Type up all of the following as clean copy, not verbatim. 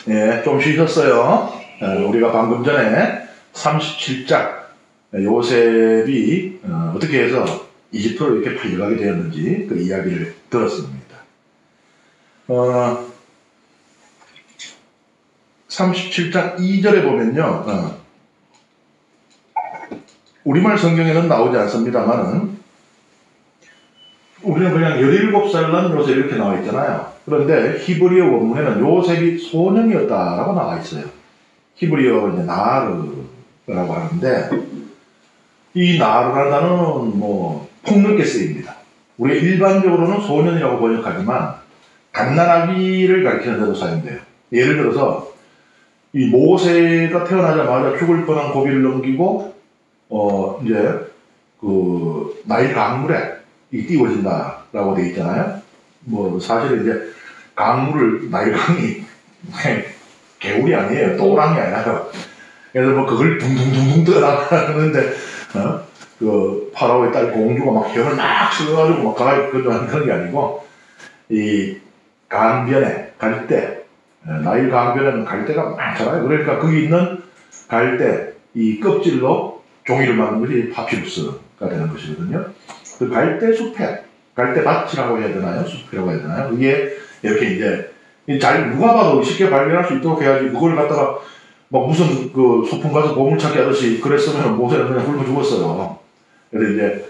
예, 좀 쉬셨어요. 우리가 방금 전에 37장 요셉이 어떻게 해서 이집트로 이렇게 팔려가게 되었는지 그 이야기를 들었습니다. 37장 2절에 보면요. 우리말 성경에는 나오지 않습니다만은 우리는 그냥 17살 난 요셉 이렇게 나와 있잖아요. 그런데 히브리어 원문에는 요셉이 소년이었다라고 나와 있어요. 히브리어로 이제 나르라고 하는데 이 나르라는 단어는 뭐 폭넓게 쓰입니다. 우리 일반적으로는 소년이라고 번역하지만 갓난아기를 가리키는 데도 사용돼요. 예를 들어서 이 모세가 태어나자마자 죽을 뻔한 고비를 넘기고 이제 그 나일 강물에 띄워진다라고 돼 있잖아요. 뭐 사실은 이제 강물을 나일강이 개울이 아니에요. 또랑이 아니라요. 그래서 뭐 그걸 둥둥둥둥 떠나가는데 그 파라오의 딸 공주가 막 혀를 막 쳐가지고 막 가라앉는 그런 게 아니고 이 강변에 갈대 나일 강변에는 갈대가 많잖아요. 그러니까 거기 있는 갈대 이 껍질로 종이를 만든 것이 파피루스가 되는 것이거든요. 그 갈대 숲에 갈대밭이라고 해야 되나요? 숲이라고 해야 되나요? 그게 이렇게 이제 잘 누가 봐도 쉽게 발견할 수 있도록 해야지 그걸 갖다가 막 무슨 그 소풍 가서 보물찾기 하듯이 그랬으면 모세는 그냥 굶어 죽었어요. 그래서 이제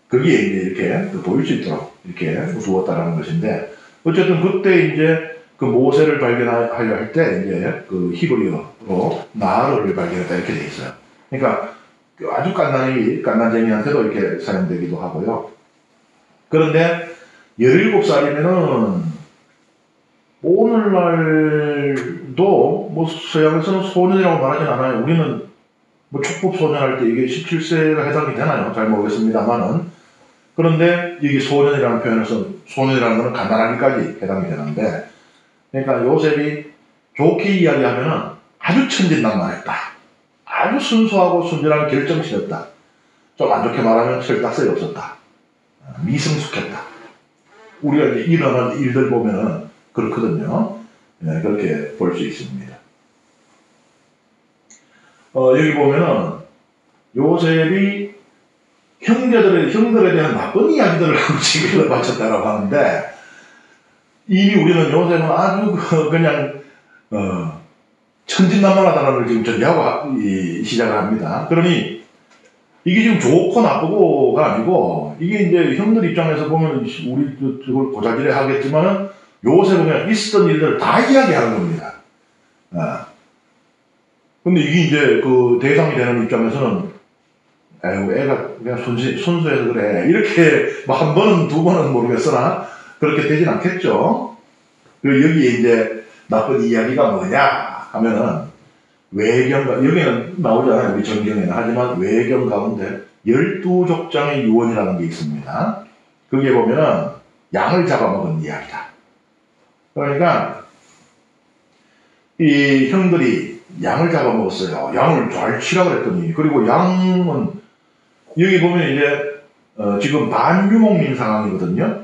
거기에 이제 이렇게 보일 수 있도록 이렇게 두었다라는 것인데 어쨌든 그때 이제 그 모세를 발견하려 할 때 이제 그 히브리어로 나르를 발견했다 이렇게 돼 있어요. 그러니까 아주 갓난쟁이한테도 이렇게 사용되기도 하고요. 그런데 17살이면은 오늘날도 뭐 서양에서는 소년이라고 말하진 않아요. 우리는 뭐 촉법 소년할 때 이게 17세가 해당이 되나요? 잘 모르겠습니다만은. 그런데 여기 소년이라는 표현에서 소년이라는 것은 갓난아기까지 해당이 되는데 그러니까 요셉이 좋게 이야기하면은 아주 천진난만했다. 아주 순수하고 순진한 결정신이었다. 좀 안 좋게 말하면 철딱서이 없었다. 미성숙했다. 우리가 이제 일어나는 일들 보면은 그렇거든요. 네, 그렇게 볼 수 있습니다. 여기 보면은 요셉이 형들에 대한 나쁜 이야기들을 하고 지금을 바쳤다라고 하는데 이미 우리는 요셉은 아주 그냥 천진난만하다는 걸 지금 전제하고 시작을 합니다. 그러니 이게 지금 좋고 나쁘고가 아니고 이게 이제 형들 입장에서 보면 우리 그걸 고자질해 하겠지만은 요셉은 그냥 있었던 일들을 다 이야기하는 겁니다. 근데 이게 이제 그 대상이 되는 입장에서는 아이고 애가 그냥 순수해서 그래 이렇게 뭐 한 번은 두 번은 모르겠으나 그렇게 되진 않겠죠. 그리고 여기에 이제 나쁜 이야기가 뭐냐 하면은 외경 여기는 나오잖아요. 우리 정경에는. 하지만 외경 가운데 12족장의 유언이라는 게 있습니다. 거기에 보면은 양을 잡아먹은 이야기다. 그러니까 이 형들이 양을 잡아먹었어요. 양을 잘 치라고 했더니 그리고 양은 여기 보면 이제 지금 반유목민 상황이거든요.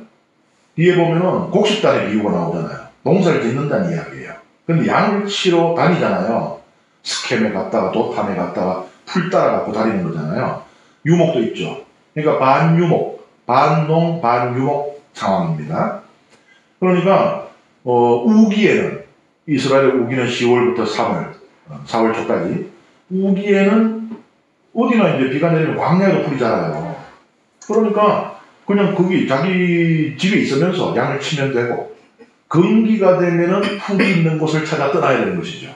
뒤에 보면은 곡식단의 비유가 나오잖아요. 농사를 짓는다는 이야기예요. 근데 양을 치러 다니잖아요. 스캠에 갔다가 도탐에 갔다가 풀 따라 갖고 다니는 거잖아요. 유목도 있죠. 그러니까 반유목, 반농, 반유목 상황입니다. 그러니까 우기에는 이스라엘의 우기는 10월부터 4월 초까지 우기에는 어디나 이제 비가 내리면 광야에도 풀이 자라요. 그러니까 그냥 거기 자기 집에 있으면서 양을 치면 되고 건기가 되면은 풀이 있는 곳을 찾아 떠나야 되는 것이죠.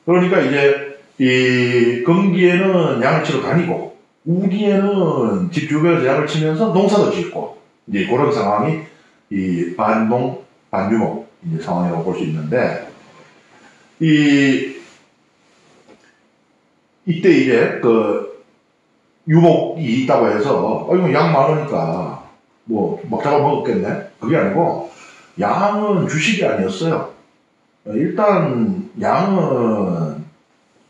그러니까 이제 이 건기에는 양을 치러 다니고 우기에는 집 주변에서 양을 치면서 농사도 짓고 이제 그런 상황이 이 반농 반유목 이제 상황이라고 볼 수 있는데 이때 이제 그 유목이 있다고 해서 이거 양 많으니까 뭐 막 잡아 먹었겠네. 그게 아니고 양은 주식이 아니었어요. 일단 양은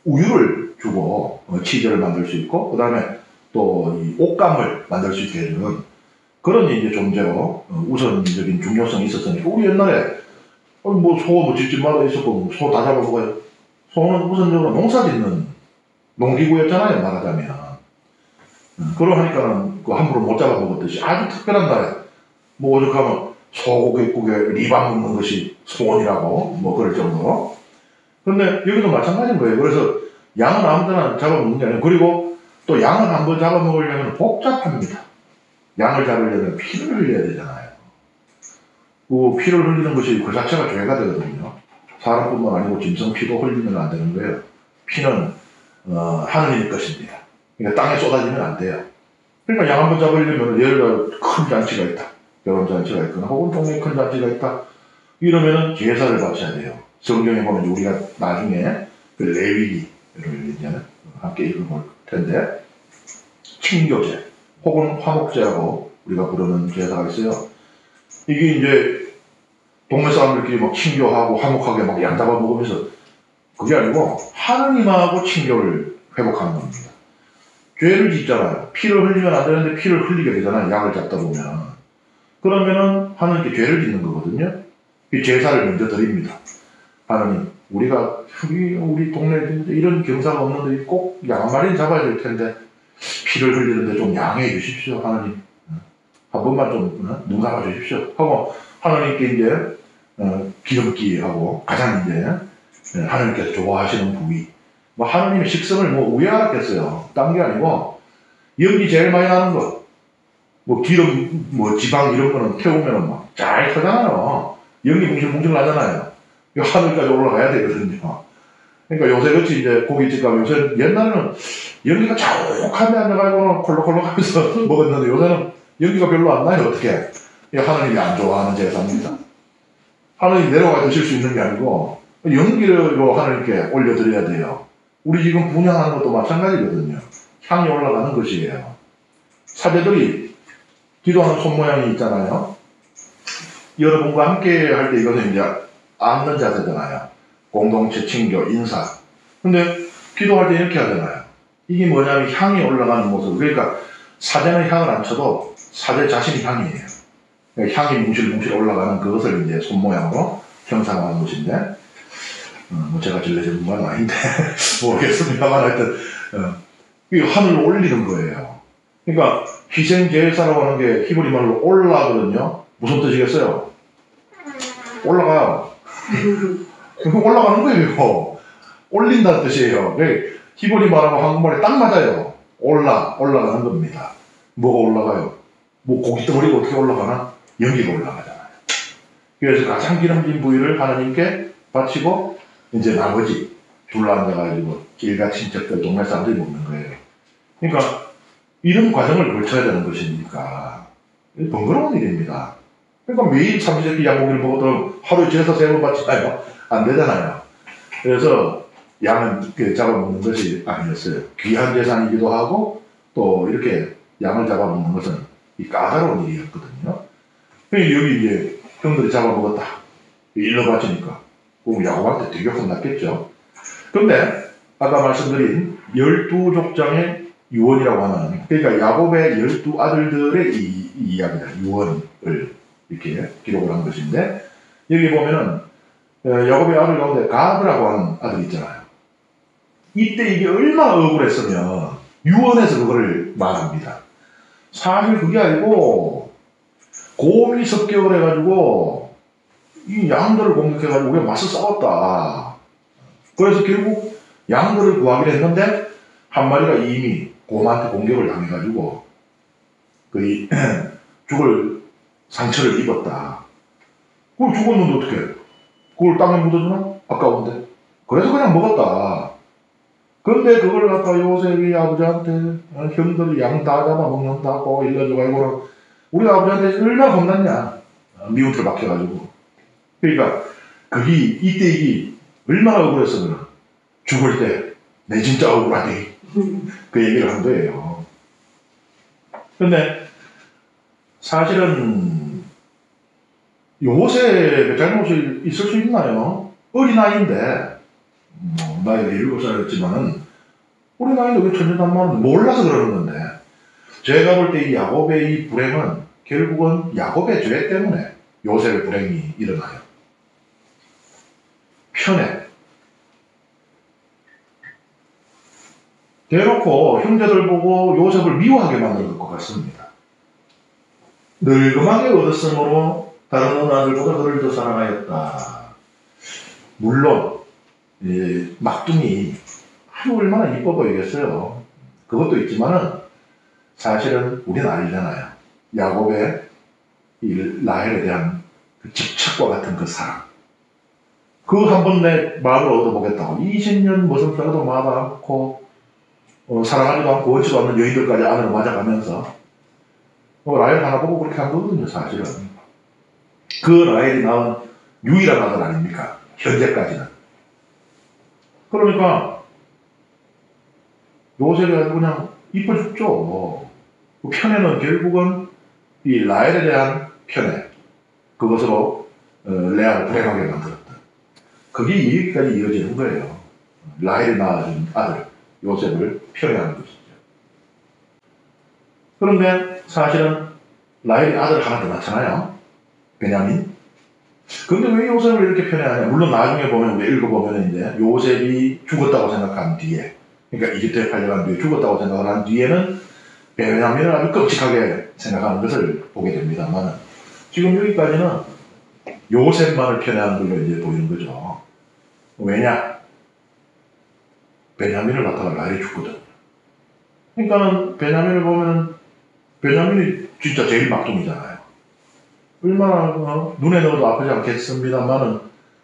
우유를 주고 치즈를 만들 수 있고 그 다음에 또 이 옷감을 만들 수 있게 해주는 그런 이제 존재로 우선적인 중요성이 있었으니까 우리 옛날에 뭐 소 뭐 집집마다 있었고 소 다 잡아먹어요. 소는 우선적으로 농사 짓는 농기구였잖아요, 말하자면. 그러하니까는 그 함부로 못 잡아먹었듯이 아주 특별한 날에 뭐 오죽하면 소고기국에 리밥 먹는 것이 소원이라고 뭐 그럴 정도로. 근데 여기도 마찬가지인 거예요. 그래서 양은 아무 데나 잡아먹는 게 아니에요. 그리고 또 양을 한번 잡아먹으려면 복잡합니다. 양을 잡으려면 피를 흘려야 되잖아요. 그 피를 흘리는 것이 그 자체가 죄가 되거든요. 사람뿐만 아니고 짐승 피도 흘리면 안 되는 거예요. 피는 하느님 것입니다. 그러니까 땅에 쏟아지면 안 돼요. 그러니까 양 한 번 잡으려면 예를 들어 큰 잔치가 있다. 결혼잔치가 있거나 혹은 동네에 큰 잔치가 있다. 이러면은 제사를 바쳐야 돼요. 성경에 보면 우리가 나중에 그 레위기를 이제 함께 읽어볼 텐데 친교제 혹은 화목제라고 우리가 부르는 제사가 있어요. 이게 이제 동네 사람들끼리 막 친교하고 화목하게 막 양 잡아 먹으면서 그게 아니고 하느님하고 친교를 회복하는 겁니다. 죄를 짓잖아요. 피를 흘리면 안 되는데 피를 흘리게 되잖아요. 양을 잡다 보면. 그러면은 하느님께 죄를 짓는 거거든요. 이 제사를 먼저 드립니다. 하느님, 우리가 우리 동네에 이런 경사가 없는데 꼭 양 한 마리 잡아야 될 텐데 피를 흘리는데 좀 양해해 주십시오, 하느님. 한 번만 좀 눈 감아 주십시오. 하고 하느님께 이제 기름기하고 가장 이제 하느님께서 좋아하시는 부위. 뭐 하느님의 식성을 뭐 우애하겠어요. 딴 게 아니고 연기 제일 많이 나는 거. 뭐 기름, 뭐 지방 이런 거는 태우면은 막 잘 터잖아요. 연기 뭉실뭉실 나잖아요. 이 하늘까지 올라가야 되거든요. 그러니까 요새같이 이제 고깃집 가면 요새 옛날에는 연기가 자욱한데 앉아가지고 콜록콜록 하면서 먹었는데 요새는 연기가 별로 안 나요. 어떻게? 이 하느님이 안 좋아하는 제사입니다. 하느님 내려가 드실 수 있는 게 아니고 연기로 하느님께 올려드려야 돼요. 우리 지금 분양하는 것도 마찬가지거든요. 향이 올라가는 것이에요. 사제들이 기도하는 손모양이 있잖아요. 여러분과 함께 할 때 이거는 이제 앉는 자세잖아요. 공동체, 친교, 인사. 근데 기도할 때 이렇게 하잖아요. 이게 뭐냐면 향이 올라가는 모습. 그러니까 사제는 향을 안 쳐도 사제 자신이 향이에요. 그러니까 향이 뭉실뭉실 올라가는 그것을 이제 손모양으로 형상화하는 것인데, 뭐 제가 진례 전문가는 아닌데 모르겠습니다만 하여튼 이 하늘로 올리는 거예요. 그러니까 희생제사라고 하는 게 히브리 말로 올라거든요. 무슨 뜻이겠어요? 올라가요. 올라가는 거예요. 올린다는 뜻이에요. 히브리 말하고 한국말이 딱 맞아요. 올라가는 겁니다. 뭐가 올라가요? 뭐 고깃덩어리가 어떻게 올라가나? 연기가 올라가잖아요. 그래서 가장 기름진 부위를 하나님께 바치고 이제 나머지 둘러앉아가지고 길가 친척들 동네 사람들이 먹는 거예요. 그러니까 이런 과정을 거쳐야 되는 것이니까 번거로운 일입니다. 그러니까 매일 삼시세끼 양고기를 먹어도 하루에 제사 3번 바치나요? 안 되잖아요. 그래서 양은 잡아먹는 것이 아니었어요. 귀한 재산이기도 하고 또 이렇게 양을 잡아먹는 것은 이 까다로운 일이었거든요. 여기 이제 형들이 잡아먹었다. 일러 바치니까 야곱한테 되게 혼났겠죠. 근데 아까 말씀드린 12족장의 유언이라고 하는, 그러니까 야곱의 12아들들의 이 이야기다. 유언을 이렇게 기록을 한 것인데, 여기 보면은 야곱의 아들 가운데 가드라고 하는 아들 있잖아요. 이때 이게 얼마나 억울했으면 유언해서 그거를 말합니다. 사실 그게 아니고 곰이 습격을 해가지고 이 양들을 공격해가지고 우리가 맞서 싸웠다. 그래서 결국 양들을 구하기로 했는데 한 마리가 이미 곰한테 공격을 당해가지고 거의 죽을 상처를 입었다. 그걸 죽었는데 어떡해? 그걸 땅에 묻어주나? 아까운데. 그래서 그냥 먹었다. 근데 그걸 갖다 요셉이 아버지한테 형들이 양 다 잡아먹는다고 일러줘가지고 우리 아버지한테 얼마나 겁났냐. 미운털 박혀가지고. 그러니까 이때 이게 얼마나 억울했으면 죽을 때 내 진짜 억울하니 그 얘기를 한 거예요. 근데 사실은 요셉의 잘못이 있을 수 있나요? 어린아이인데 나이가 7살이었지만은 어린아이인데 왜 천진난만은 몰라서 그러는 건데, 제가 볼 때 이 야곱의 이 불행은 결국은 야곱의 죄 때문에 요셉의 불행이 일어나요. 편해. 대놓고 형제들 보고 요셉을 미워하게 만든 것 같습니다. 늙음하게 얻었으므로 다른 어느 아들보다 그를 더 사랑하였다. 물론 막둥이 아주 얼마나 이뻐 보이겠어요. 그것도 있지만은 사실은 우리는 알잖아요. 야곱의 이 라헬에 대한 그 집착과 같은 그 사랑. 그 한 번 내 마음을 얻어보겠다고 20년 무슨 살아도 마음 않고 사랑하지도 않고 원치도 않는 여인들까지 안으로 맞아가면서 라헬 하나 보고 그렇게 한 거거든요. 사실은 그 라헬이 낳은 유일한 아들 아닙니까? 현재까지는. 그러니까 요셉이 아주 그냥 이뻐 죽죠. 그 편애는 결국은 이 라헬에 대한 편애, 그것으로 레아를 불행하게 만들었다. 그게 여기까지 이어지는 거예요. 라헬이 낳아준 아들 요셉을 편애하는 것이죠. 그런데 사실은 라헬이 아들 하나 더 낳잖아요. 베냐민. 근데 왜 요셉을 이렇게 편애하냐? 물론 나중에 보면, 우리 읽어보면 이제 요셉이 죽었다고 생각한 뒤에, 그러니까 이집트에 팔려간 뒤에 죽었다고 생각을 한 뒤에는 베냐민을 아주 끔찍하게 생각하는 것을 보게 됩니다만, 지금 여기까지는 요셉만을 편애하는 걸로 이제 보이는 거죠. 왜냐? 베냐민을 갖다가 라헬이 죽거든. 그러니까는 베냐민을 보면 베냐민이 진짜 제일 막둥이잖아요. 얼마나 눈에 넣어도 아프지 않겠습니다만은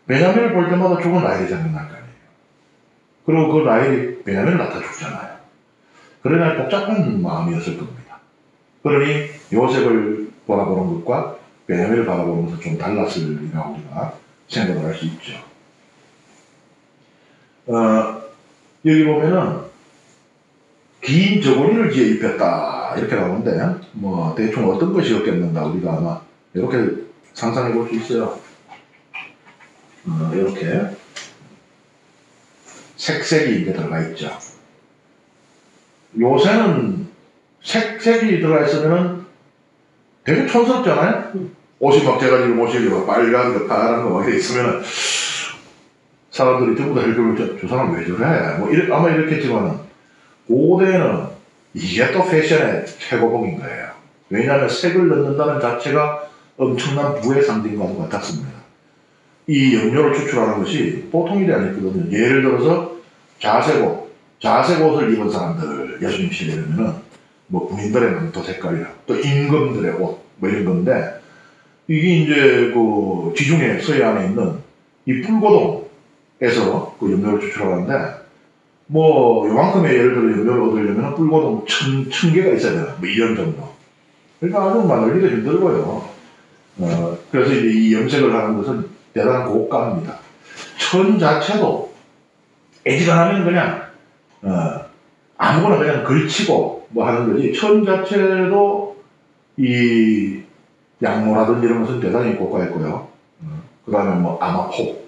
베냐민을 볼 때마다 죽은 라헬이 생각날 거 아니에요. 그리고 그 라헬이 베냐민을 낳다 죽잖아요. 그러나 복잡한 마음이었을 겁니다. 그러니 요셉을 바라보는 것과 베냐민을 바라보는 것은 좀 달랐으리라고 우리가 생각을 할 수 있죠. 여기 보면은 긴 저고리를 지어 입혔다 이렇게 나오는데 뭐 대충 어떤 것이었겠는가 우리가 아마 이렇게 상상해 볼 수 있어요. 이렇게 색색이 이제 들어가 있죠. 요새는 색색이 들어가 있으면은 되게 촌스럽잖아요. 옷이 막 제가지고 옷이 막 빨간 거 파란 거 막 이렇게 있으면은 사람들이 전부 다 읽으면 저 사람 왜 저래? 뭐 아마 이렇겠지만은 고대에는 이게 또 패션의 최고봉인 거예요. 왜냐하면 색을 넣는다는 자체가 엄청난 부의 상징과도 같았습니다. 이 염료를 추출하는 것이 보통 일이 아니거든요. 예를 들어서 자색 옷을 입은 사람들, 예수님 시대라면은 뭐 군인들의 망토 색깔이랑 또 임금들의 옷, 뭐 이런 건데 이게 이제 그 지중해 서해안에 있는 이 뿔고동에서 그 염료를 추출하는데 뭐 요만큼의 예를 들어 염료를 얻으려면 뿔고동 1000개가 있어야 되나 뭐 이런 정도. 그러니까 아주 만들기도 힘들고요. 그래서 이제 이 염색을 하는 것은 대단한 고가입니다. 천 자체도 애지간하면 그냥 아무거나 그냥 걸치고 뭐 하는 거지. 천 자체도 이 양모라든지 이런 것은 대단히 고가했고요. 그 다음에 뭐 아마포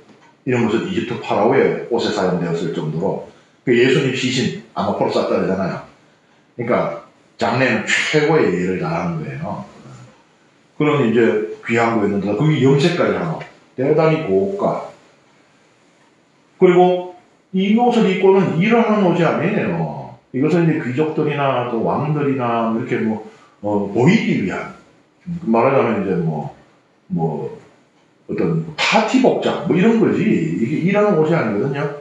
이런 것은 이집트 파라오의 옷에 사용되었을 정도로 그 예수님 시신 아마포로 쌌다 그러잖아요. 그러니까 장래는 최고의 예를 다하는 거예요. 그런 이제 귀한 거였는데 그게 염색까지 하는 거. 대단히 고가. 그리고 이 옷을 입고는 일을 하는 옷이 아니에요. 이것은 이제 귀족들이나 또 왕들이나 이렇게 보이기 위한 말하자면 이제 뭐 어떤 파티 복장 뭐 이런 거지. 이게 일하는 옷이 아니거든요.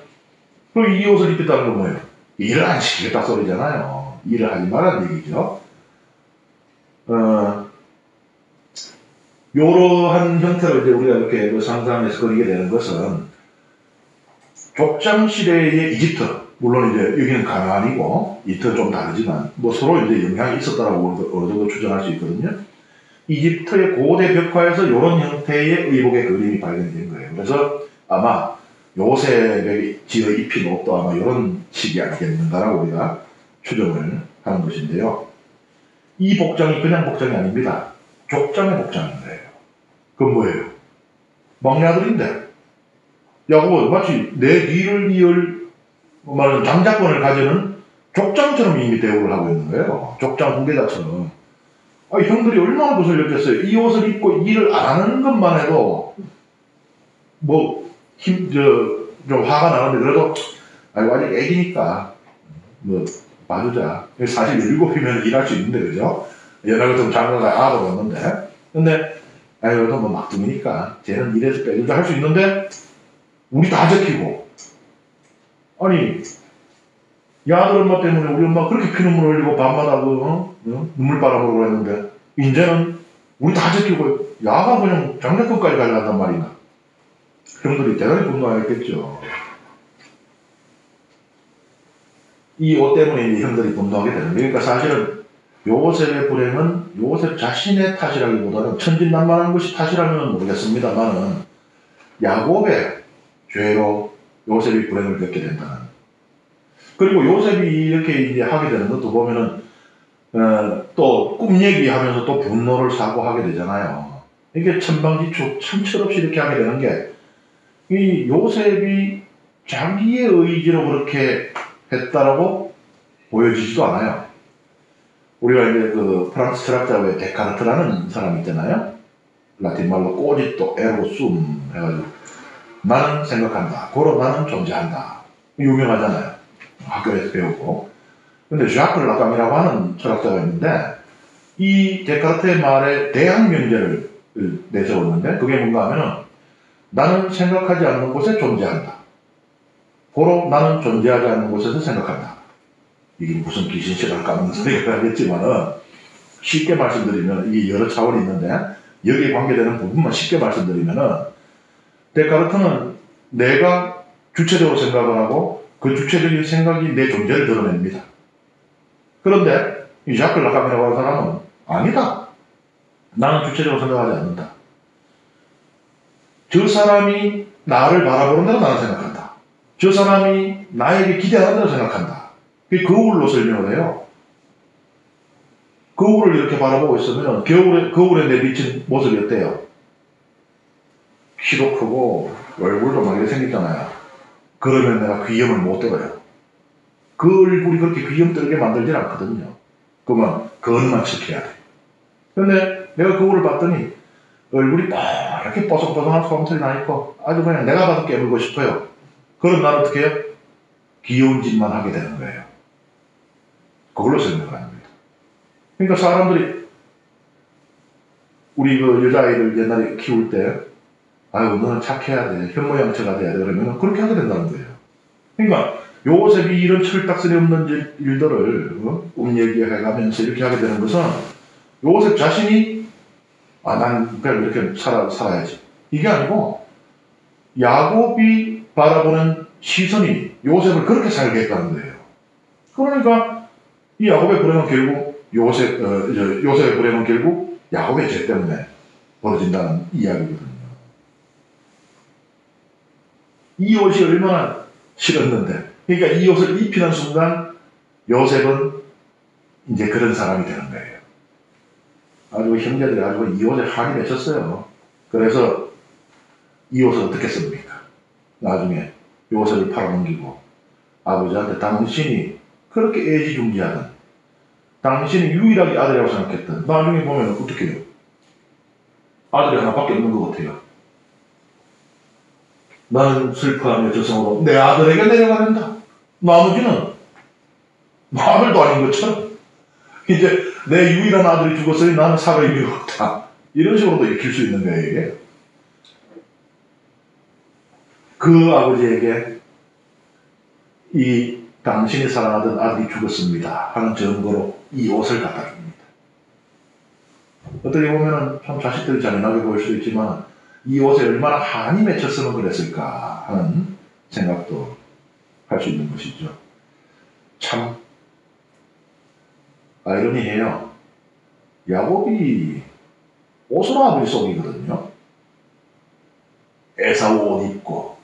그리고 이 옷을 입겠다는 건 뭐예요? 일을 안 시키겠다 소리잖아요. 일을 하지 말라는 얘기죠. 이러한 형태로 이제 우리가 이렇게 상상해서 그리게 되는 것은 족장 시대의 이집트, 물론 이제 여기는 가나안이고 이집트는 좀 다르지만 뭐 서로 이제 영향이 있었다라고 어느 정도 추정할 수 있거든요. 이집트의 고대 벽화에서 이런 형태의 의복의 그림이 발견된 거예요. 그래서 아마 요셉에 지어 입힌 옷도 아마 이런 식이 아니겠는가라고 우리가 추정을 하는 것인데요. 이 복장이 그냥 복장이 아닙니다. 족장의 복장인 거예요. 그건 뭐예요? 막내 아들인데 야곱은 마치 내 뒤를 이을 말하는 장자권을 가지는 족장처럼 이미 대우를 하고 있는 거예요. 족장 후계자처럼. 형들이 얼마나 거슬렸겠어요. 이 옷을 입고 일을 안 하는 것만 해도 뭐 좀 화가 나는데 그래도 아이고 아직 애기니까 뭐 봐주자. 사실 7이면 일할 수 있는데 그죠? 연하고 좀 장가가 아들 왔는데 근데 아이고 뭐 막둥이니까 쟤는 일해서 빼주자 할 수 있는데 우리 다 적히고 아니 야들 엄마 때문에 우리 엄마 그렇게 피눈물 흘리고 밤마다 눈물 바람으로 했는데 이제는 우리 다 적히고 야가 그냥 장례권까지 가려한단 말이다. 형들이 대단히 분노하겠죠. 이 옷 때문에 이제 형들이 분노하게 되는 거예요. 그러니까 사실은 요셉의 불행은 요셉 자신의 탓이라기보다는 천진난만한 것이 탓이라면 모르겠습니다만은 야곱의 죄로 요셉이 불행을 겪게 된다는. 그리고 요셉이 이렇게 이제 하게 되는 것도 보면은 또 꿈 얘기하면서 또 분노를 사고하게 되잖아요. 이게 천방지축 참 철없이 이렇게 하게 되는 게 이 요셉이 자기의 의지로 그렇게 했다라고 보여지지도 않아요. 우리가 이제 그 프랑스 철학자의 데카르트라는 사람 있잖아요. 라틴 말로 꼬짓도 에로숨 해가지고 나는 생각한다. 고로 나는 존재한다. 유명하잖아요. 학교에서 배우고. 근데 ዣ크 라kam이라고 하는 철학자가 있는데 이 데카르트의 말에 대항 명제를 내세웠는데 그게 뭔가 하면은 나는 생각하지 않는 곳에 존재한다. 고로 나는 존재하지 않는 곳에서 생각한다. 이게 무슨 귀신시랄 까먹는 소리가 하겠지만은 쉽게 말씀드리면 이게 여러 차원이 있는데 여기에 관계되는 부분만 쉽게 말씀드리면은 데카르트는 내가 주체적으로 생각을 하고 그 주체적인 생각이 내 존재를 드러냅니다. 그런데 이 ዣ크 라kam이라고 하는 사람은 아니다. 나는 주체적으로 생각하지 않는다. 저 사람이 나를 바라보는 대로 나는 생각한다. 저 사람이 나에게 기대하는 대로 생각한다. 그게 거울로 설명을 해요. 거울을 이렇게 바라보고 있으면 거울에 내비친 모습이 어때요? 키도 크고 얼굴도 막 이렇게 생겼잖아요. 그러면 내가 귀염을 못 들어요. 그 얼굴이 그렇게 귀염 들게 만들진 않거든요. 그러면 그것만 지켜야 돼. 근데 내가 거울을 봤더니 얼굴이 딱 이렇게 뽀송뽀송한 소금털이 나있고 아주 그냥 내가 봐도 깨물고 싶어요. 그럼 나는 어떻게 해요? 귀여운 짓만 하게 되는 거예요. 그걸로 설명을 합니다. 그러니까 사람들이 우리 그 여자아이들 옛날에 키울 때 아유 너는 착해야 돼. 현모양처가 돼야 돼. 그러면 그렇게 하게 된다는 거예요. 그러니까 요셉이 이런 철딱서리 없는 일들을 꿈 얘기해가면서 이렇게 하게 되는 것은 요셉 자신이 난 그냥 이렇게 살아야지. 이게 아니고 야곱이 바라보는 시선이 요셉을 그렇게 살게 했다는 거예요. 그러니까 이 야곱의 불행은 결국 요셉의 불행은 결국 야곱의 죄 때문에 벌어진다는 이야기거든요. 이 옷이 얼마나 싫었는데 그러니까 이 옷을 입히는 순간 요셉은 이제 그런 사람이 되는 거예요. 아주 형제들이 아주 이 옷에 한이 맺혔어요. 그래서 이 옷을 어떻게 씁니까? 나중에 요셉을 팔아넘기고 아버지한테 당신이 그렇게 애지중지하던 당신이 유일하게 아들이라고 생각했던 나중에 보면 어떻게 해요? 아들이 하나밖에 없는 것 같아요. 나는 슬퍼하며 저승으로 내 아들에게 내려가는다. 나머지는 아들도 아닌 것처럼 이제 내 유일한 아들이 죽었으니 나는 살아 의미가 없다. 이런 식으로도 읽힐 수 있는 거예요, 이게. 그 아버지에게 이 당신이 사랑하던 아들이 죽었습니다 하는 증거로 이 옷을 갖다 줍니다. 어떻게 보면 참 자식들이 잔인하게 보일 수도 있지만 이 옷에 얼마나 한이 맺혔으면 그랬을까 하는 생각도 할 수 있는 것이죠. 참 아이러니해요. 야곱이 옷으로 아버지 속이거든요. 에사우 옷 입고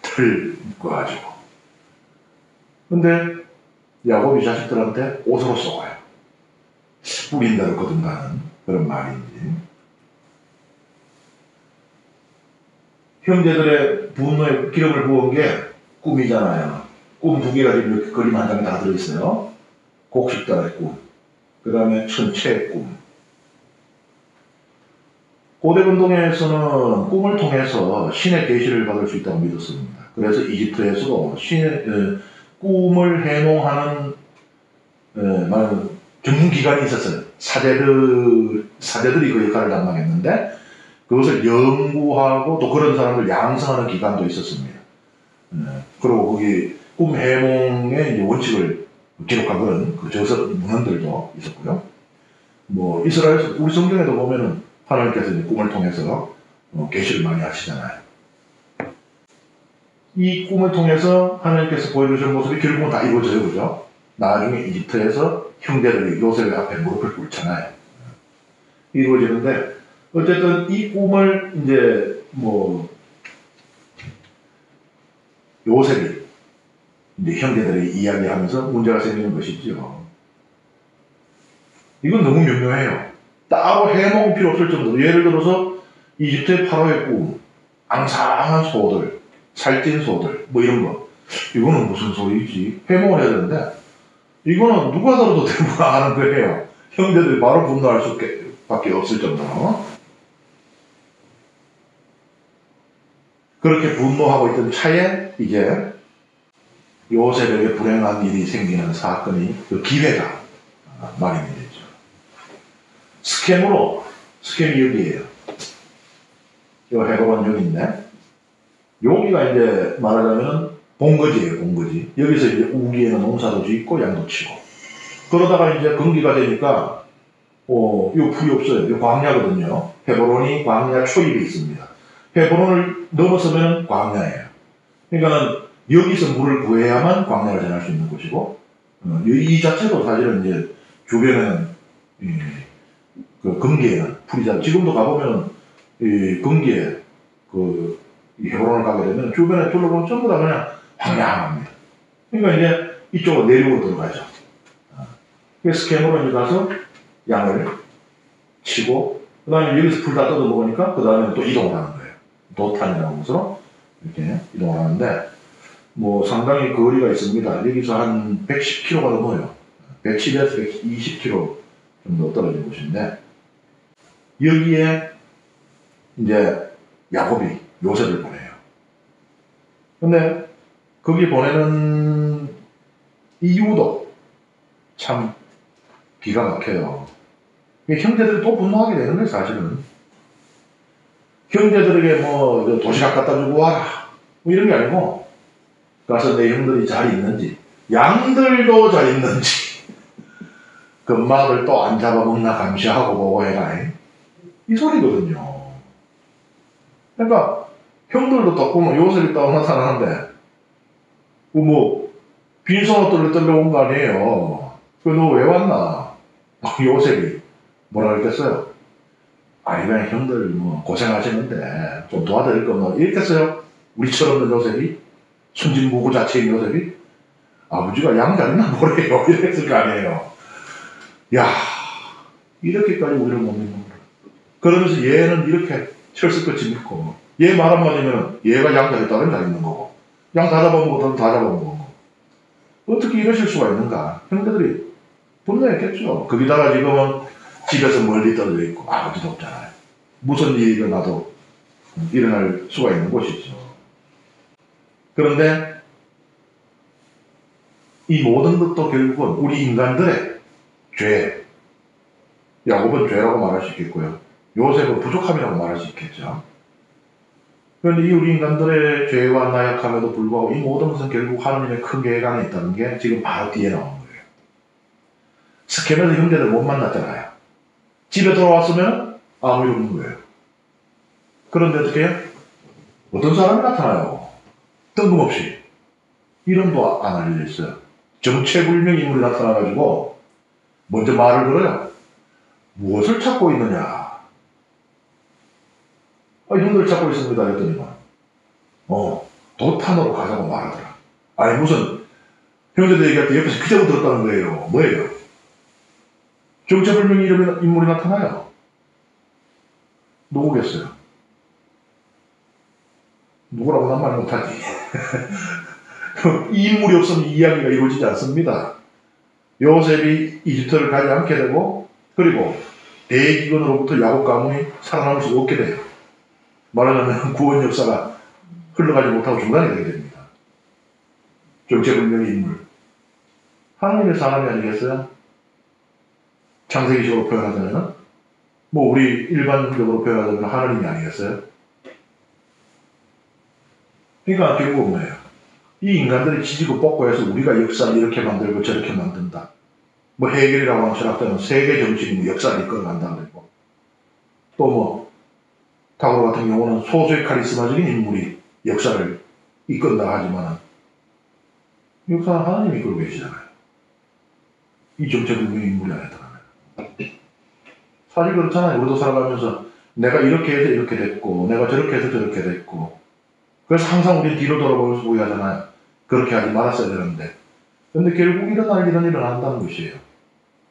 털 입고 가지고. 근데 야곱이 자식들한테 옷으로 속아요. 뿌린 대로 거둔다는 그런 말인지. 형제들의 분노에 기름을 부은 게 꿈이잖아요. 꿈 2개가 지금 그림 한 장에 다 들어있어요. 곡식달의 꿈, 그 다음에 천체의 꿈. 고대 근동에서는 꿈을 통해서 신의 계시를 받을 수 있다고 믿었습니다. 그래서 이집트에서도 꿈을 해몽하는 말하는 전문 기관이 있었어요. 사제들이 그 역할을 담당했는데 그것을 연구하고 또 그런 사람들 양성하는 기관도 있었습니다. 그리고 거기 꿈 해몽의 이제 원칙을 기록한 그런 그 저서 문헌들도 있었고요. 뭐 이스라엘 우리 성경에도 보면은 하나님께서 이제 꿈을 통해서 계시를 많이 하시잖아요. 이 꿈을 통해서 하나님께서 보여주신 모습이 결국은 다 이루어져요, 그죠? 나중에 이집트에서 형제들이 요셉 앞에 무릎을 꿇잖아요. 이루어지는데 어쨌든 이 꿈을 이제 뭐 요셉이 이제 형제들이 이야기하면서 문제가 생기는 것이죠. 이건 너무 명료해요. 따로 해먹을 필요 없을 정도로 예를 들어서 이집트의 파라오의 꿈, 앙상한 소들, 살찐 소들 뭐 이런 거 이거는 무슨 소리지? 해먹을 해야 되는데 이거는 누가 들어도 대부분 아는 거예요. 형제들이 바로 분노할 수밖에 없을 정도로 그렇게 분노하고 있던 차에 이제 요셉에게 불행한 일이 생기는 사건이 그 기회가 마련이 되죠. 스캠이 여기에요. 요 헤브론 여기인데 여기가 이제 말하자면 본거지예요, 본거지. 여기서 이제 우기에는 농사도 짓고 양도 치고 그러다가 이제 건기가 되니까 요 풀이 없어요. 요 광야거든요. 헤브론이 광야 초입에 있습니다. 헤브론을 넘어서면 광야예요. 그러니까는 여기서 물을 구해야만 광야를 지날 수 있는 곳이고 이 자체도 사실은 이제 주변에는 그 건기에는 풀이잖아요. 지금도 가보면 이 건기에 그 헤브론을 가게 되면 주변에 둘러보면 전부 다 그냥 황량합니다. 그러니까 이제 이쪽으로 내륙으로 들어가죠. 그래서 스캠으로 이제 가서 양을 치고 그 다음에 여기서 풀 다 뜯어 먹으니까 그 다음에 또 이동을 하는 거예요. 도탄이라는 곳으로 이렇게 이동을 하는데 뭐 상당히 거리가 있습니다. 여기서 한 110km가 넘어요. 110에서 120km 정도 떨어진 곳인데 여기에 이제 야곱이 요셉을 보내요. 근데 거기 보내는 이유도 참 기가 막혀요. 형제들이 또 분노하게 되는 거예요, 사실은. 형제들에게 뭐 도시락 갖다 주고 와라 뭐 이런 게 아니고 가서 내 형들이 잘 있는지 양들도 잘 있는지 그 엄마들 또 안 잡아먹나 감시하고 보고 해라 이 소리거든요. 그러니까 형들도 딱 보면 요셉이 딱 나타나는데 뭐 빈손으로 떨려온 거 아니에요. 그 너 왜 왔나? 요셉이 뭐라 그랬겠어요? 아니 그냥 형들 뭐 고생하시는데 좀 도와드릴 거 뭐 이랬겠어요? 우리처럼 요셉이? 순진무구 자체인 요셉이? 아버지가 양 잘 있나 뭐래요 이랬을 거 아니에요. 야 이렇게까지 우리를 못 믿는 거야. 그러면서 얘는 이렇게 철석같이 믿고 얘 말 한마디면 얘가 양 잘 있다면 잘 있는 거고 양 다 잡아먹고 다 잡아먹은 거고 어떻게 이러실 수가 있는가. 형제들이 분노했겠죠. 거기다가 지금은 집에서 멀리 떨어져 있고 아버지도 없잖아요. 무슨 일이 일어나도 일어날 수가 있는 곳이죠. 그런데 이 모든 것도 결국은 우리 인간들의 죄, 야곱은 죄라고 말할 수 있겠고요. 요셉은 부족함이라고 말할 수 있겠죠. 그런데 이 우리 인간들의 죄와 나약함에도 불구하고 이 모든 것은 결국 하나님의 큰 계획 안에 있다는 게 지금 바로 뒤에 나온 거예요. 스켐에서 형제들 못 만났잖아요. 집에 돌아왔으면 아무 일 없는 거예요. 그런데 어떻게 해요? 어떤 사람이 나타나요. 뜬금없이. 이름도 안 알려져 있어요. 정체불명 인물이 나타나가지고 먼저 말을 걸어요. 무엇을 찾고 있느냐. 형들 찾고 있습니다. 그랬더니만 도탄으로 가자고 말하더라. 아니 무슨 형제들 얘기할 때 옆에서 기자고 들었다는 거예요. 뭐예요? 정체불명 인물이 나타나요. 누구겠어요? 누구라고 난 말 못하지. 이 인물이 없으면 이 이야기가 이루어지지 않습니다. 요셉이 이집트를 가지 않게 되고 그리고 대기근으로부터 야곱 가문이 살아남을 수 없게 돼요. 말하자면 구원 역사가 흘러가지 못하고 중단이 되게 됩니다. 정체불명의 인물. 하나님의 사람이 아니겠어요? 창세기식으로 표현하자면, 뭐 우리 일반적으로 표현하자면 하나님이 아니겠어요? 그러니까 결국은 뭐예요? 이 인간들이 지지고 뻗고 해서 우리가 역사를 이렇게 만들고 저렇게 만든다. 뭐 해결이라고 하는 철학자는 세계 정신이 역사를 이끌어간다 그러고, 또 뭐 타고로 같은 경우는 소수의 카리스마적인 인물이 역사를 이끈다 하지만 역사는 하나님이 이끌고 계시잖아요. 이 정체불명의 인물이 아니었다면. 사실 그렇잖아요. 우리도 살아가면서 내가 이렇게 해서 이렇게 됐고 내가 저렇게 해서 저렇게 됐고, 그래서 항상 우리 뒤로 돌아보면서 후회하잖아요. 그렇게 하지 말았어야 되는데. 근데 결국 일어날 일은 일어난다는 것이에요.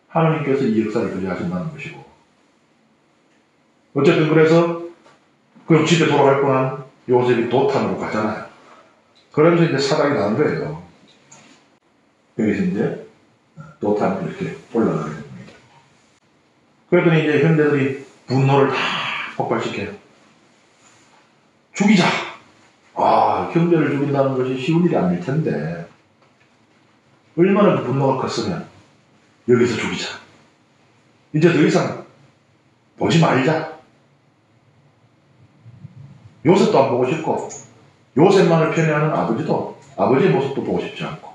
하나님께서 이 역사를 주재하신다는 것이고. 어쨌든 그래서 그럼 집에 돌아갈 뻔한 요셉이 도탄으로 가잖아요. 그러면서 이제 사닥이 나는 거예요. 여기서 이제 도탄이 이렇게 올라가게 됩니다. 그랬더니 이제 형제들이 분노를 다 폭발시켜요. 죽이자! 아, 형제를 죽인다는 것이 쉬운 일이 아닐 텐데, 얼마나 그 분노가 컸으면, 여기서 죽이자. 이제 더 이상 보지 말자. 요셉도 안 보고 싶고, 요셉만을 편애하는 아버지도 아버지의 모습도 보고 싶지 않고,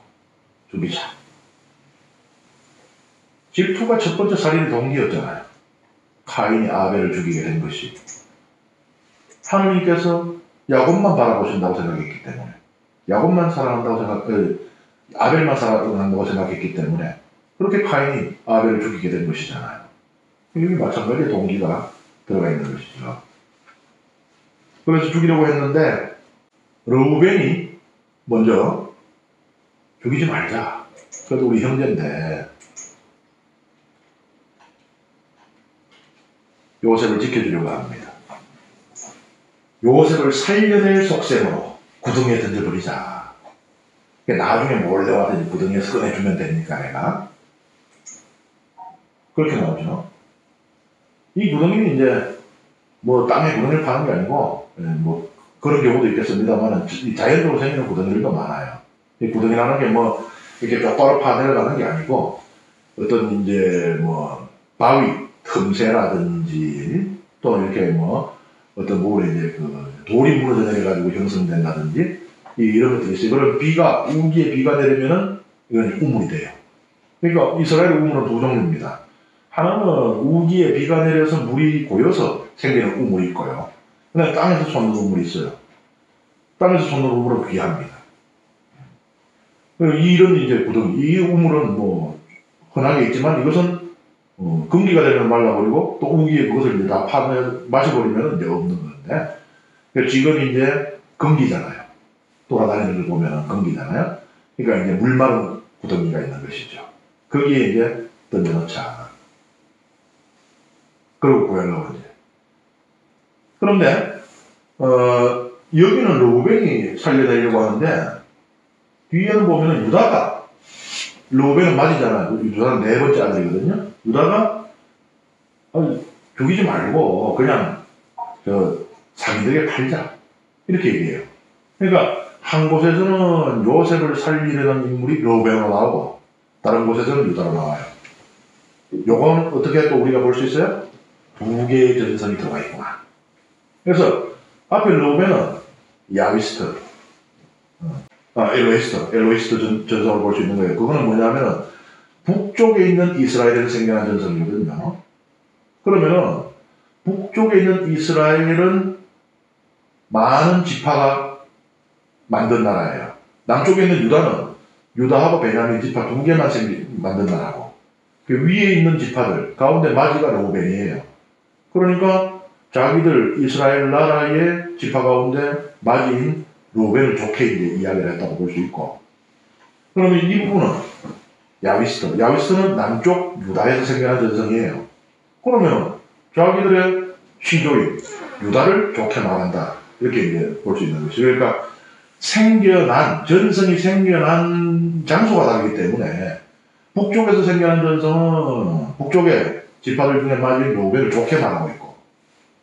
죽이자. 질투가 첫 번째 살인의 동기였잖아요. 카인이 아벨을 죽이게 된 것이. 하느님께서 야곱만 바라보신다고 생각했기 때문에, 야곱만 사랑한다고 아벨만 사랑한다고 생각했기 때문에, 그렇게 카인이 아벨을 죽이게 된 것이잖아요. 여기 마찬가지의 동기가 들어가 있는 것이죠. 그래서 죽이려고 했는데, 르우벤이 먼저 죽이지 말자. 그래도 우리 형제인데, 요셉을 지켜주려고 합니다. 요셉을 살려낼 속셈으로 구덩이에 던져버리자. 나중에 몰래 와서 구덩이에서 꺼내주면 되니까 내가. 그렇게 나오죠. 이 구덩이는 이제 뭐 땅에 구덩이를 파는 게 아니고 뭐 그런 경우도 있겠습니다만 자연적으로 생기는 구덩이들도 많아요. 이 구덩이라는 게 뭐 이렇게 똑바로 파내려가는 게 아니고 어떤 이제 뭐 바위 틈새라든지 또 이렇게 뭐 어떤 뭐래 이제 그 돌이 무너져 내려가지고 형성된다든지 이런 것들이 있어요. 그럼 비가 우기에 비가 내리면은 이건 우물이 돼요. 그러니까 이스라엘 우물은 두 종류입니다. 하나는 우기에 비가 내려서 물이 고여서 생기는 우물이 있고요. 그다음에 땅에서 솟는 우물이 있어요. 땅에서 솟는 우물은 귀합니다. 이런 이제 구덩이, 이 우물은 뭐 흔하게 있지만 이것은 금기가 되면 말라버리고 또 우기에 그것을 이제 다 마셔버리면 이제 없는 건데, 지금 이제 금기잖아요. 돌아다니는 걸 보면 금기잖아요. 그러니까 이제 물 마른 구덩이가 있는 것이죠. 거기에 이제 던져놓자. 그리고 구하려고 이제. 그런데 여기는 르우벤이 살려내려고 하는데 뒤에는 보면은 유다가, 르우벤은 맞이잖아요. 유다는 네 번째 아들이거든요. 유다가 죽이지 말고 그냥 자기들에게 팔자 이렇게 얘기해요. 그러니까 한 곳에서는 요셉을 살리려는 인물이 르우벤으로 나오고 다른 곳에서는 유다로 나와요. 요건 어떻게 또 우리가 볼 수 있어요? 두 개의 전선이 들어가 있구나. 그래서 앞에 르우벤은 야위스트, 엘로이스트 전선을 볼 수 있는 거예요. 그거는 뭐냐면은 북쪽에 있는 이스라엘에서 생겨난 전선이거든요. 그러면은 북쪽에 있는 이스라엘은 많은 지파가 만든 나라예요. 남쪽에 있는 유다는 유다하고 베냐민 지파 두 개만 만든 나라고, 그 위에 있는 지파들 가운데 마지가 르우벤이에요. 그러니까 자기들 이스라엘 나라의 지파 가운데 마지인 르우벤을 좋게 이제 이야기를 했다고 볼 수 있고, 그러면 이 부분은 야위스트는 남쪽 유다에서 생겨난 전성이에요. 그러면 자기들의 시조인 유다를 좋게 말한다, 이렇게 이제 볼 수 있는 것이죠. 그러니까 전성이 생겨난 장소가 다르기 때문에 북쪽에서 생겨난 전성은 북쪽에 지파들 중에 마주인 로베를 좋게 말하고 있고,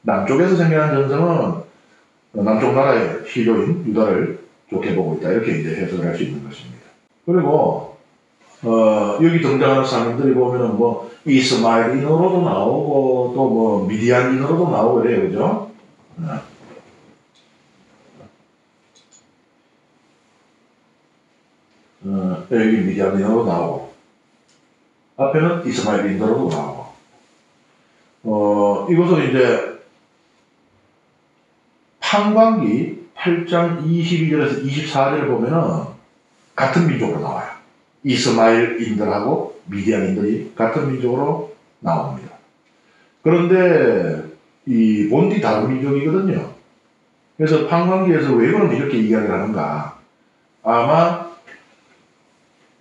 남쪽에서 생겨난 전성은 남쪽 나라의 시조인 유다를 좋게 보고 있다. 이렇게 이제 해석을 할 수 있는 것입니다. 그리고 여기 등장하는 사람들이 보면은 뭐 이스마엘인으로도 나오고 또 뭐 미디안인으로도 나오고 그래요, 그죠? 여기 미디안인으로 나오고 앞에는 이스마엘인으로도 나오고 이것은 이제 판관기 8장 22절에서 24절을 보면은 같은 민족으로 나와요. 이스마엘인들하고 미디안인들이 같은 민족으로 나옵니다. 그런데 이 본디 다른 민족이거든요. 그래서 판관기에서 왜 그럼 이렇게 이야기를 하는가? 아마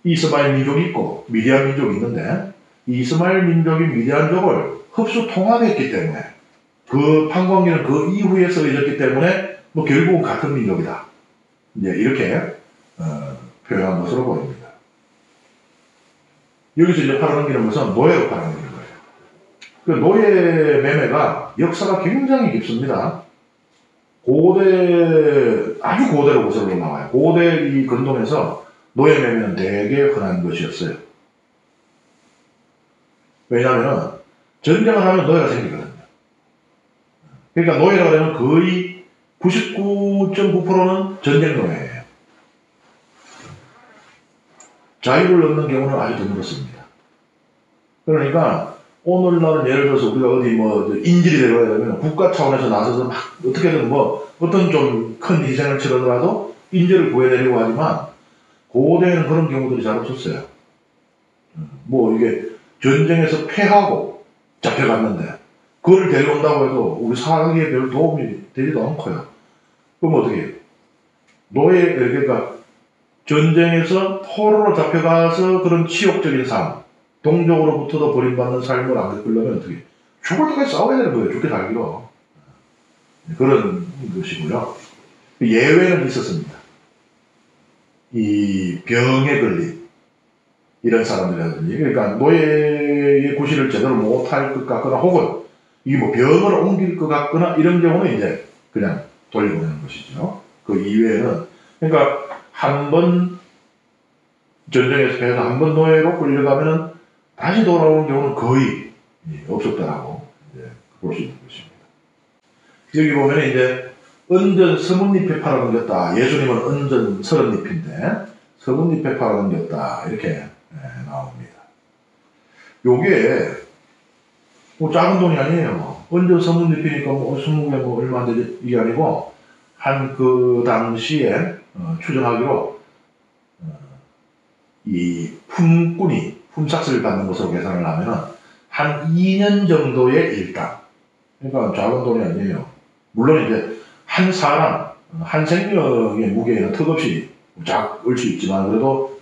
이스마엘 민족이 있고 미디안 민족이 있는데 이스마엘 민족이 미디안족을 흡수 통합했기 때문에 그 판관기는 그 이후에 써졌기 때문에 뭐 결국은 같은 민족이다. 이제 이렇게 표현한 것으로 보입니다. 여기서 이제 팔아넘기는 것은 노예로 팔아넘기는 거예요. 그 노예 매매가 역사가 굉장히 깊습니다. 아주 고대로 거슬러 나와요. 고대 이 근동에서 노예 매매는 되게 흔한 것이었어요. 왜냐하면 전쟁을 하면 노예가 생기거든요. 그러니까 노예라고 하면 거의 99.9%는 전쟁 노예예요. 자유를 얻는 경우는 아주 드물었습니다. 그러니까 오늘날은 예를 들어서 우리가 어디 뭐 인질이 되려면 국가 차원에서 나서서 막 어떻게든 뭐 어떤 좀 큰 희생을 치르더라도 인질을 구해내려고 하지만 고대에는 그런 경우들이 잘 없었어요. 뭐 이게 전쟁에서 패하고 잡혀갔는데 그걸 데려온다고 해도 우리 사회에 별 도움이 되지도 않고요. 그럼 어떻게 해요? 그러니까 전쟁에서 포로로 잡혀가서 그런 치욕적인 삶, 동족으로부터도 버림받는 삶을 안 겪으려면 어떻게 해요? 죽을 때까지 싸워야 되는 거예요. 죽게 살기로. 그런 것이고요. 예외는 있었습니다. 이 병에 걸린 이런 사람들이라든지, 그러니까 노예의 구실을 제대로 못할 것 같거나 혹은 이게 뭐 병을 옮길 것 같거나 이런 경우는 이제 그냥 돌려보내는 것이죠. 그 이외에는 그러니까 한 번 전쟁에서 패해서 한 번 노예로 끌려가면은 다시 돌아오는 경우는 거의 없었다라고 볼 수 있는 것입니다. 여기 보면 이제 은전 서문잎에 팔아넘겼다. 예수님은 은전 서른잎인데 서문잎에 팔아넘겼다. 이렇게 나옵니다. 요게 뭐 작은 돈이 아니에요. 은전 서문잎이니까 뭐 20개 뭐 얼마 안 되지 이게 아니고 한 그 당시에 추정하기로 이 품삯을 받는 것으로 계산을 하면은 한 2년 정도의 일당. 그러니까 작은 돈이 아니에요. 물론 이제 한 사람, 한 생명의 무게에는 턱없이 작을 수 있지만 그래도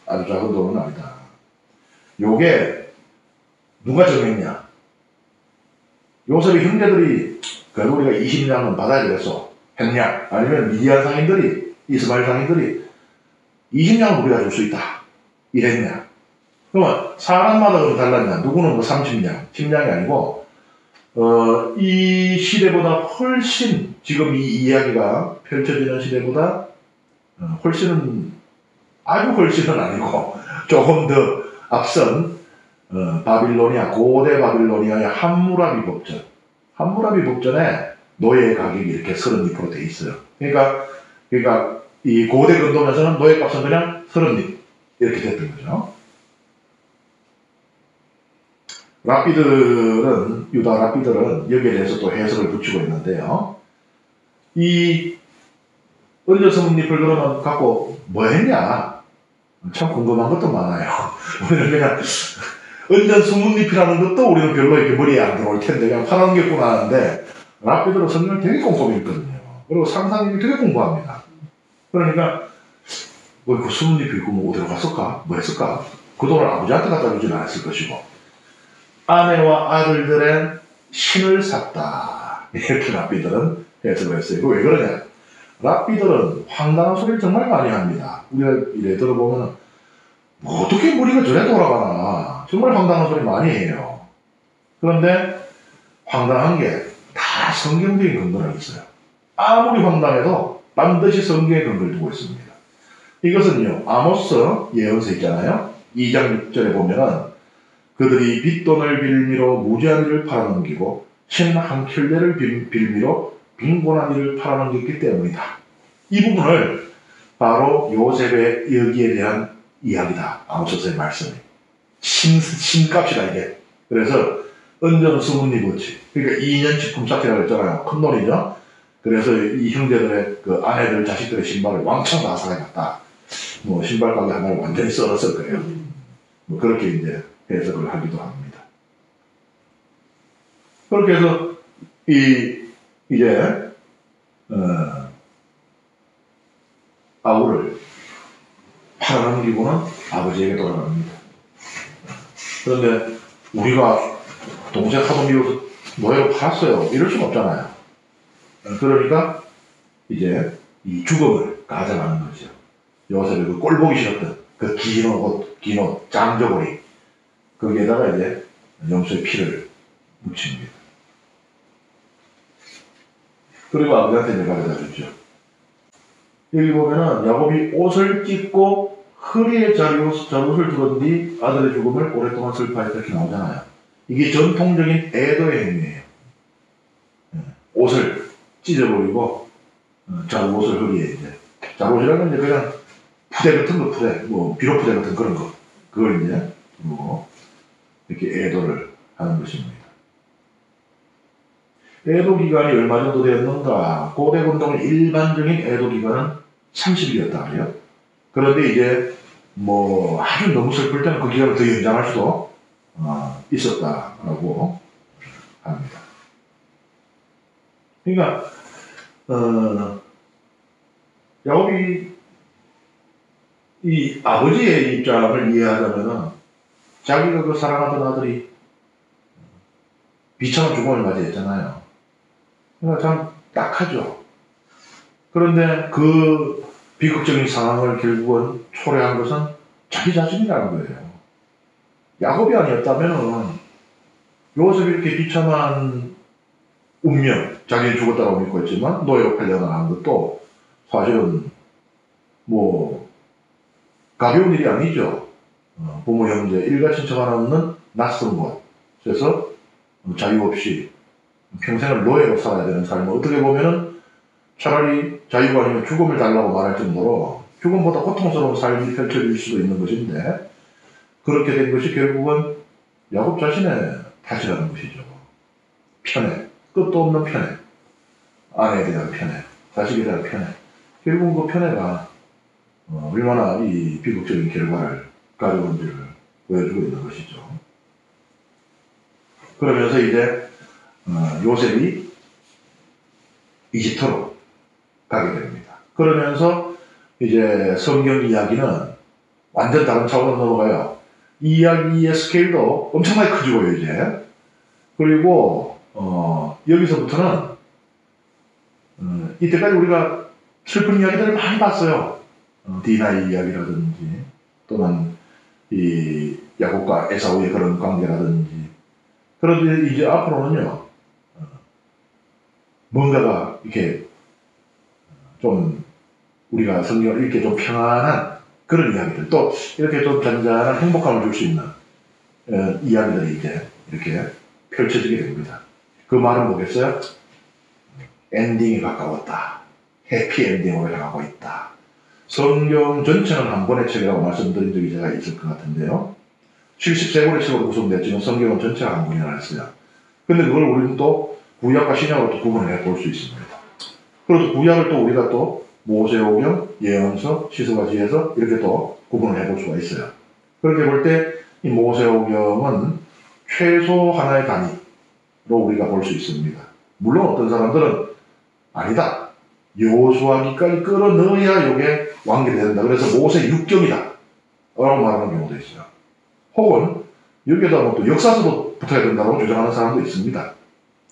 아주 작은 돈은 아니다. 요게 누가 정했냐? 요셉의 형제들이 그래도 우리가 20냥은 받아야 되겠어 했냐? 아니면 미디안 상인들이, 이스마엘 상인들이 20냥은 우리가 줄 수 있다 이랬냐? 그러면 사람마다 좀 달랐냐? 누구는 뭐 30냥, 10냥이 아니고 이 시대보다 훨씬 지금 이 이야기가 펼쳐지는 시대보다 아주 훨씬은 아니고 조금 더 앞선 바빌로니아, 고대 바빌로니아의 함무라비 법전에 노예 가격이 이렇게 32% 돼 있어요. 그러니까 이 고대 근동에서는 노예 값은 그냥 30립 이렇게 됐던 거죠. 유다 랍비들은 여기에 대해서 또 해석을 붙이고 있는데요. 이 은전 서문잎을 그러면 갖고 뭐 했냐? 참 궁금한 것도 많아요. 우리는 그냥 은전 서문잎이라는 것도 우리는 별로 이렇게 머리에 안 들어올 텐데 그냥 팔아넘겼구나 하는데 랍비들은 성경을 되게 꼼꼼히 읽거든요. 그리고 상상력이 되게 공부합니다. 그러니까 그 서문잎이 있고 뭐 어디로 갔을까? 뭐 했을까? 그 돈을 아버지한테 갖다 주지는 않았을 것이고 아내와 아들들의 신을 샀다. 이렇게 랍비들은 해석을 했어요. 왜 그러냐? 랍비들은 황당한 소리를 정말 많이 합니다. 우리가 이래 들어보면 뭐 어떻게 머리가 저래 돌아가나 정말 황당한 소리 많이 해요. 그런데 황당한 게 다 성경적인 근거가 있어요. 아무리 황당해도 반드시 성경의 근거를 두고 있습니다. 이것은요, 아모스 예언서 있잖아요. 2장 6절에 보면은 그들이 빚돈을 빌미로 무지한 일을 팔아넘기고 친 한 켤레를 빌미로 빈곤한 일을 팔아넘겼기 때문이다. 이 부분을 바로 요셉의 여기에 대한 이야기다. 아모스의 말씀이. 신값이다 이게. 그래서 은전 수문리버치. 그러니까 2년치 품삯이라고 했잖아요. 큰 돈이죠. 그래서 이 형제들의 그 아내들, 자식들의 신발을 왕창 다 사가졌다. 뭐 신발 가게 하나를 완전히 썰었을 거예요. 뭐 그렇게 이제 해석을 하기도 합니다. 그렇게 해서 이제 아우를 팔아넘기고는 아버지에게 돌아갑니다. 그런데 우리가 동생 하도 미워서 노예로 팔았어요. 이럴 수가 없잖아요. 그러니까 이제 이 죽음을 가져가는 거죠. 요셉의 그 꼴 보기 싫었던 그 긴 옷, 장저고리 거기에다가 이제 염소의 피를 묻힙니다. 그리고 아버지한테 이제 가져다 주죠. 여기 보면은 야곱이 옷을 찢고 허리에 자롯을 두른 뒤 아들의 죽음을 오랫동안 슬퍼했다 이렇게 나오잖아요. 이게 전통적인 애도의 행위예요. 옷을 찢어버리고 자롯을 허리에 이제 자롯이라는 이제 그냥 푸대 같은 거, 뭐 비료 푸대 같은 그런 거, 그걸 이제 뭐 이렇게 애도를 하는 것입니다. 애도 기간이 얼마 정도 되었는가? 고대 운동의 일반적인 애도 기간은 30일이었다 그래요. 그런데 이제 뭐 아주 너무 슬플 때는 그 기간을 더 연장할 수도 있었다라고 합니다. 그러니까 야곱이 이 아버지의 입장을 이해하자면은 자기가 그 사랑하던 아들이 비참한 죽음을 맞이했잖아요. 그러니까 참 딱하죠. 그런데 그 비극적인 상황을 결국은 초래한 것은 자기 자신이라는 거예요. 야곱이 아니었다면은 요셉이 이렇게 비참한 운명, 자기는 죽었다고 믿고 있지만 노예로 팔려나간 것도 사실은 뭐 가벼운 일이 아니죠. 부모, 형제, 일가 친척 하나 없는 낯선 곳에서 자유 없이 평생을 노예로 살아야 되는 삶은 어떻게 보면은 차라리 자유가 아니면 죽음을 달라고 말할 정도로 죽음보다 고통스러운 삶이 펼쳐질 수도 있는 것인데 그렇게 된 것이 결국은 야곱 자신의 탓이라는 것이죠. 편애, 끝도 없는 편애, 아내에 대한 편애, 자식에 대한 편애. 결국은 그 편애가 얼마나 이 비극적인 결과를 가져온지를 보여주고 있는 것이죠. 그러면서 이제 요셉이 이집트로 가게 됩니다. 그러면서 이제 성경 이야기는 완전 다른 차원으로 넘어가요. 이 이야기의 스케일도 엄청나게 커지고요, 이제. 그리고 여기서부터는 이때까지 우리가 슬픈 이야기들을 많이 봤어요. 디나의 이야기라든지 또는 이 야곱과 에사우의 그런 관계라든지. 그런데 이제 앞으로는요, 뭔가가 이렇게 좀 우리가 성경을 읽기 좀 평안한 그런 이야기들, 또 이렇게 좀 잔잔한 행복감을 줄 수 있는 이야기들이 이제 이렇게 펼쳐지게 됩니다. 그 말은 뭐겠어요? 엔딩이 가까웠다. 해피엔딩으로 향하고 있다. 성경 전체는 한 권의 책이라고 말씀드린 적이 제가 있을 것 같은데요. 70세권의 책으로 구성됐지만 성경은 전체가 한 권이라 했어요. 근데 그걸 우리는 또 구약과 신약으로 또 구분을 해볼 수 있습니다. 그리고 구약을 또 우리가 또 모세오경, 예언서, 시스가지에서 이렇게 또 구분을 해볼 수가 있어요. 그렇게 볼 때 이 모세오경은 최소 하나의 단위로 우리가 볼 수 있습니다. 물론 어떤 사람들은 아니다. 여호수아기까지 끌어넣어야 이게 완결이 된다. 그래서 모세 6경이다. 라고 말하는 경우도 있어요. 혹은 여기에다 뭐 또 역사서도 붙어야 된다고 주장하는 사람도 있습니다.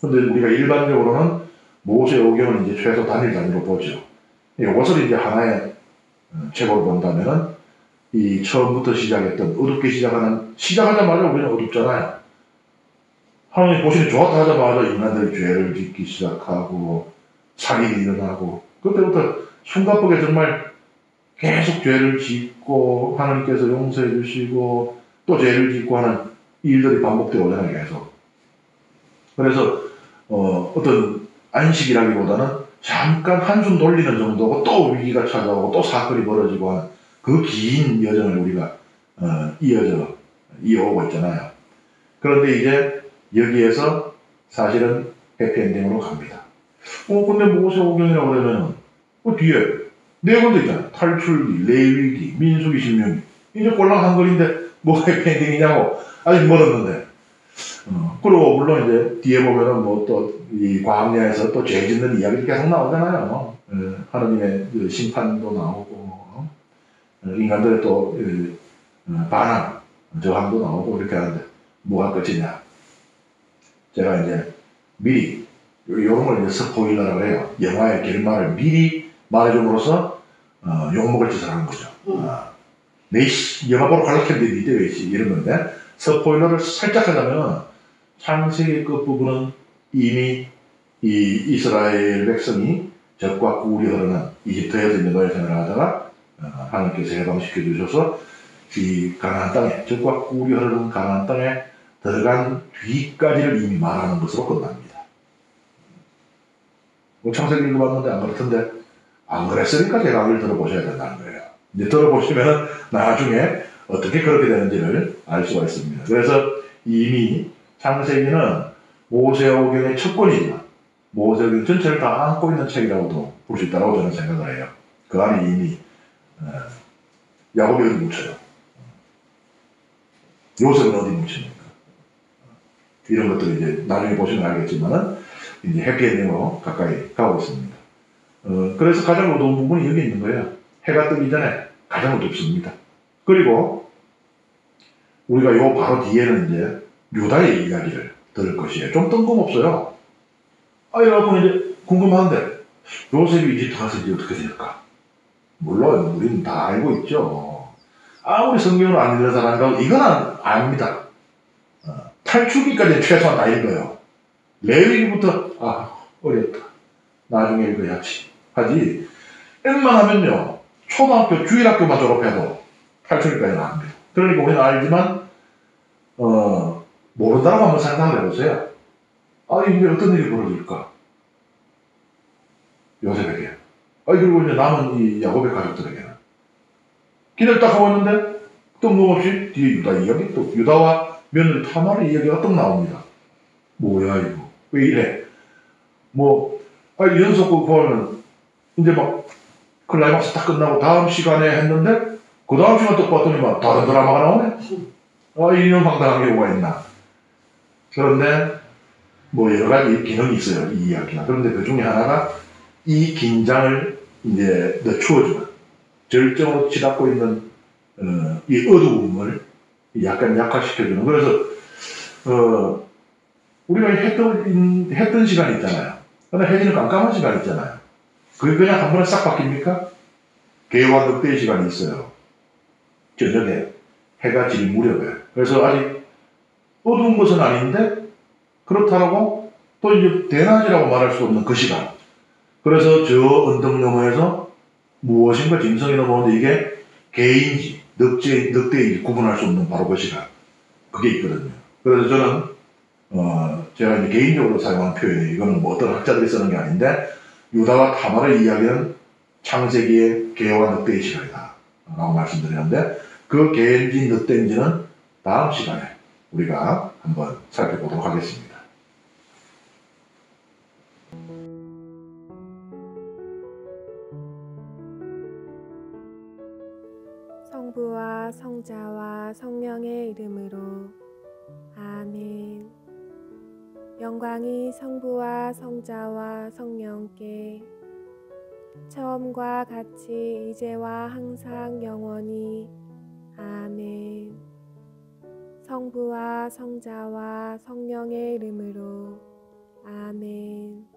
그런데 우리가 일반적으로는 모세 5경은 이제 최소 단일 단위로 보죠. 이것을 이제 하나의 책으로 본다면은 이 처음부터 시작했던 어둡게 시작하자마자 우리는 어둡잖아요. 하나님 보시니 좋았다 하자마자 인간들이 죄를 짓기 시작하고 살인이 일어나고 그때부터 숨가쁘게 정말 계속 죄를 짓고 하나님께서 용서해 주시고 또 죄를 짓고 하는 일들이 반복되어 오잖아요, 계속. 그래서 어떤 안식이라기보다는 잠깐 한숨 돌리는 정도고 또 위기가 찾아오고 또 사건이 벌어지고 하는 그 긴 여정을 우리가 이어오고 있잖아요. 그런데 이제 여기에서 사실은 해피엔딩으로 갑니다. 근데 모세오경이라고 그러면 뒤에 네 군데 있잖아요. 탈출기, 레위기, 민수기, 신명기. 이제 꼴랑 한 글인데 뭐가 해피엔딩이냐고 아직 멀었는데. 그리고 물론 이제 뒤에 보면은 뭐 또 이 광야에서 또 죄 짓는 이야기도 계속 나오잖아요. 하나님의 그 심판도 나오고 인간들의 또 반항, 저항도 나오고 이렇게 하는데 뭐가 끝이냐? 제가 이제 미리 이런 걸 이제 스포일러라고 해요. 영화의 결말을 미리 말해줌으로써 욕먹을 짓을 하는 거죠. 내 영화 보러 갈라켰는데 니들 왜 이런 건데 스포일러를 살짝 하자면 창세기 끝부분은 이미 이 이스라엘 백성이 적과 꿀이 흐르는 이집트에서 이제 노예 생활을 하다가 하나님께서 해방시켜 주셔서 이 가나안 땅에 적과 꿀이 흐르는 가나안 땅에 들어간 뒤까지를 이미 말하는 것으로 끝납니다. 창세기 읽어봤는데 안 그렇던데 안 그랬으니까 제가 강의를 들어보셔야 된다는 거예요. 이제 들어보시면 나중에 어떻게 그렇게 되는지를 알 수가 있습니다. 그래서 이미 창세기는 모세오경의 첫 권이지만 모세오경 전체를 다 안고 있는 책이라고도 볼 수 있다고 저는 생각을 해요. 그 안에 이미 야곱이 어디 묻혀요? 요셉은 어디 묻힙니까? 이런 것들을 이제 나중에 보시면 알겠지만은 이제 해피엔딩으로 가까이 가고 있습니다. 그래서 가장 어두운 부분이 여기 있는 거예요. 해가 뜨기 전에 가장 어둡습니다. 그리고 우리가 요 바로 뒤에는 이제 유다의 이야기를 들을 것이에요. 좀 뜬금없어요. 이래갖고 이제 궁금한데 요셉이 이집트 가서 이제 어떻게 될까? 물론 우리는 다 알고 있죠. 아무리 성경을 안 읽는 사람이라도 이건 압니다. 탈출기까지는 최소한 다 읽어요. 레위기부터 어렵다. 나중에 읽어야지. 하지. 웬만하면요. 초등학교, 주일학교만 졸업해도 탈출기까지는 안 돼요. 그러니까 우리는 알지만 모른다고 한번 생각을 해보세요. 이제 어떤 일이 벌어질까? 요셉에게. 그리고 이제 남은 이 야곱의 가족들에게는. 기대를 딱 하고 있는데, 뜬금없이 뒤에 유다 이야기, 또 유다와 며느리 타마르 이야기가 또 나옵니다. 뭐야, 이거. 왜 이래? 연속극 보면, 이제 막, 클라이막스 딱 끝나고 다음 시간에 했는데, 그 다음 시간 또 봤더니 막 다른 드라마가 나오네? 이런 황당한 경우가 있나? 그런데 여러 가지 기능이 있어요, 이 이야기가. 그런데 그 중에 하나가 이 긴장을 이제 늦추어주는, 절정으로 치닫고 있는 이 어두움을 약간 약화시켜주는. 그래서 우리가 해 뜬 시간이 있잖아요. 근데 해지는 깜깜한 시간이 있잖아요. 그게 그냥 한 번에 싹 바뀝니까? 개와 늑대의 시간이 있어요. 저녁에 해가 질 무렵에. 그래서 아직 어두운 것은 아닌데 그렇다고 또 이제 대낮이라고 말할 수 없는 그 시간. 그래서 저 언덕 너머에서 무엇인가 짐승이 넘어오는데 이게 개인지 늑대인지 구분할 수 없는 바로 그 시간. 그게 있거든요. 그래서 저는 제가 이제 개인적으로 사용한 표현이 이거는 어떤 학자들이 쓰는 게 아닌데 유다와 타마르의 이야기는 창세기의 개와 늑대의 시간이다 라고 말씀드렸는데 그 개인지 늑대인지는 다음 시간에 우리가 한번 살펴보도록 하겠습니다. 성부와 성자와 성령의 이름으로 아멘. 영광이 성부와 성자와 성령께 처음과 같이 이제와 항상 영원히 아멘. 성부와 성자와 성령의 이름으로 아멘.